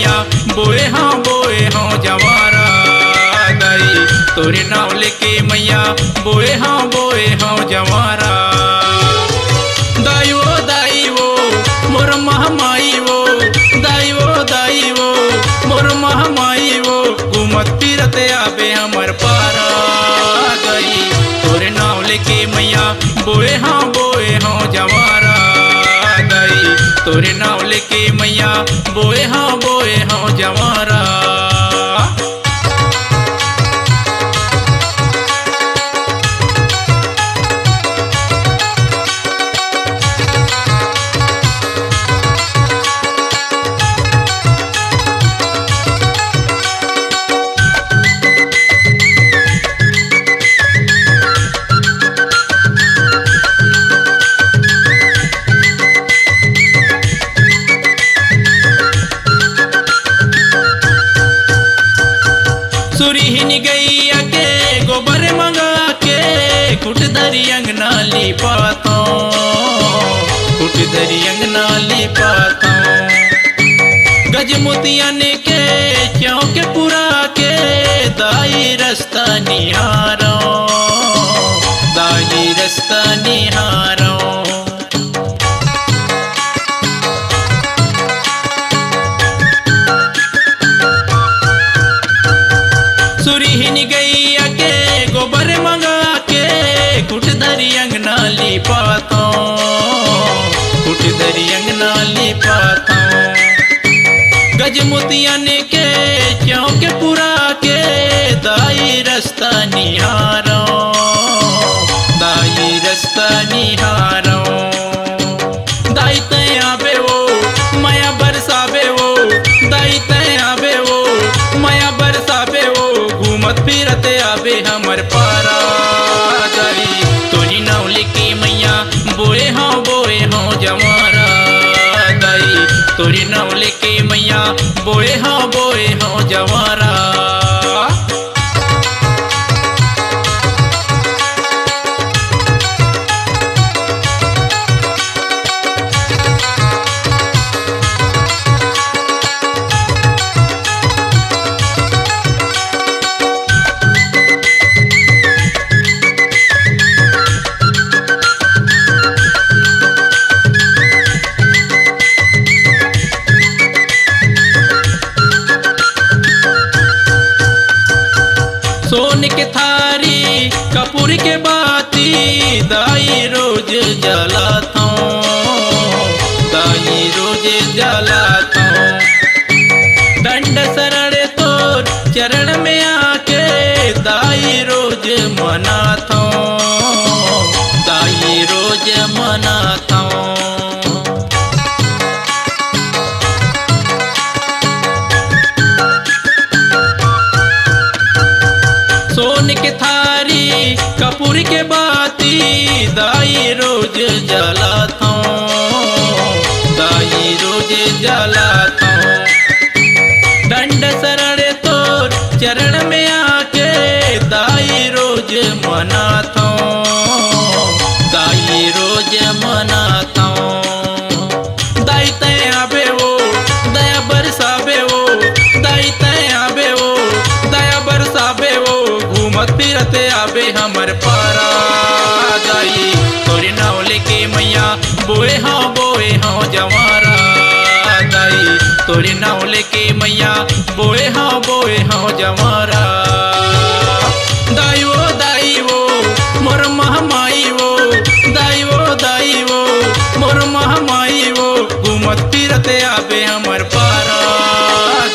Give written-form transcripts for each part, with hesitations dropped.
मैया बोए हाँ जवारा दाई तोरे नाव लेके मैया बोए हाँ जवारा दाई वो मोर महामाई वो दाई वो मोर महामाई वो घूमत फिरत आबे हमर पारा गई तोरे नाव लेके मैया बोए हाँ जवारा गई तोरे नाव लेके मैया बोए हाँ जवारा। सुरहीन गैया के गोबर मंगा के कुट दरी अंगना लिपाता कुट दरी अंगना लिपाता गजमोतियन के चौक पुरा के दाई रास्ता निहारो दाई रास्ता निहारो सुरहीन गैया के गोबर मंगा के कुट दरी अंगना लिपाता कुट दरी अंगना लिपाता गजमोतियन के चौक पुरा के दाई रास्ता निहारो दाई रास्ता निहारो दाई तय आबे वो माया बरसाबे वो दाई तय आबे वो माया बरसाबे वो घूमत फिरत आबे हमर पारा गई तोरी नाव लेके मैया बोए हाँ जवारा गई तोरी नाव लेके मैया बोए हाँ जवारा। सोन के थारी कपूर के बाती दाई रोज जलाता दाई रोज जलाता दंड शरण तोर चरण में आके दाई रोज मनाता दाई रोज मनाता सोन के थारी कपूर के बाती दाई रोज जलाता दाई रोज जलाता दंड शरण तोर चरण में आके दाई रोज मनाता दाई रोज मनाता दाई तय आबे वो दया बरसाबे वो दाई तय आबे वो दया बरसाबे वो घूमत फिरत आबे हमर पारा गई तोरे नाव लेके मैया बोए हाँ जवारा गई तोरे नाव लेके मैया बोए हाँ जवारा दाई वो मोर महामाई वो दाई वो मोर महामाई वो घूमत फिरत आबे हमर पारा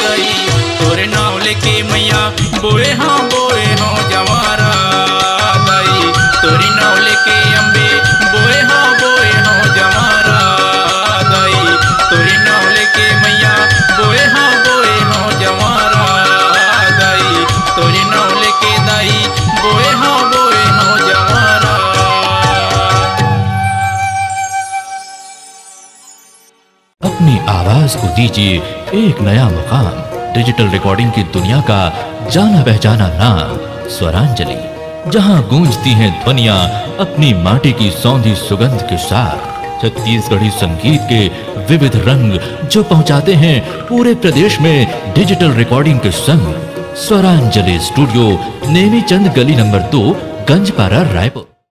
गई तोरे नाव लेके मैया बोए हाँ जवारा गई तोरी नाव लेके अम्बे बोए हाँ जवारा गई तोरी नाव लेके मैया बोए हाँ जवारा गई तोरी नाव लेके दाई बोए हाँ जवारा। अपनी आवाज को दीजिए एक नया मुकाम। डिजिटल रिकॉर्डिंग की दुनिया का जाना पहचाना नाम स्वरांजलि, जहां गूंजती हैं ध्वनियां अपनी माटी की सौंधी सुगंध के साथ। छत्तीसगढ़ी संगीत के विविध रंग जो पहुंचाते हैं पूरे प्रदेश में डिजिटल रिकॉर्डिंग के संग। स्वरांजलि स्टूडियो, नेमीचंद गली नंबर 2, गंजपारा, रायपुर।